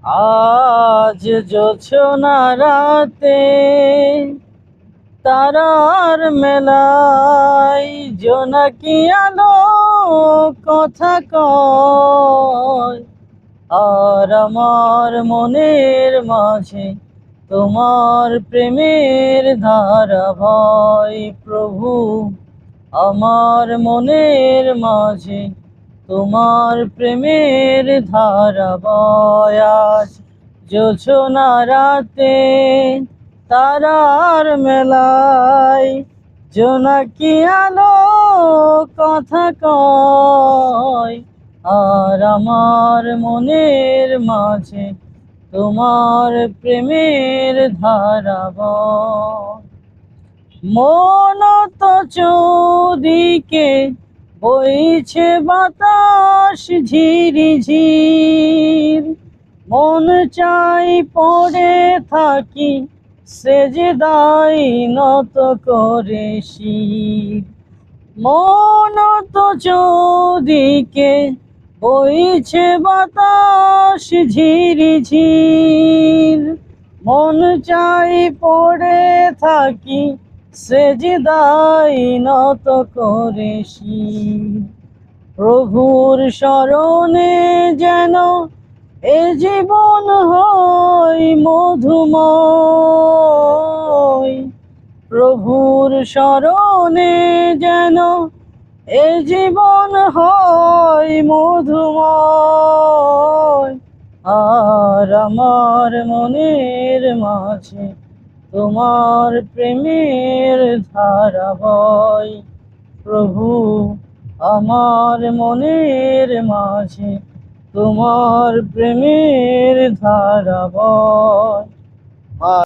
আজ জোছনা রাতে তারার মেলায় জোনাকি আলো কথা কয়, আর আমার মনের মাঝে তোমার প্রেমের ধারা বয়। প্রভু, আমার মনের মাঝে তোমার প্রেমের ধারা বয়। আজ জোছনা রাতে তারার মেলায় জোনাকি আলো কথা কয়, আর আমার মনের মাঝে তোমার প্রেমের ধারা বয়। মন তো চৌদিকে বইছে বাতাস ঝিরি ঝির, মন চাই পড়ে থাকি সেজদায় নত করে শির। মন তো চৌদিকে বইছে বাতাস ঝিরি ঝির, মন চাই পড়ে থাকি সেজদায় নত করে শির। প্রভুর শরণে যেন এ জীবন হয় মধুময়, প্রভুর শরণে যেন এ জীবন হয় মধুময়। আর আমার মনের মাঝে তোমার প্রেমের ধারা বয়। প্রভু, আমার মনের মাঝে তোমার প্রেমের ধারা বয়।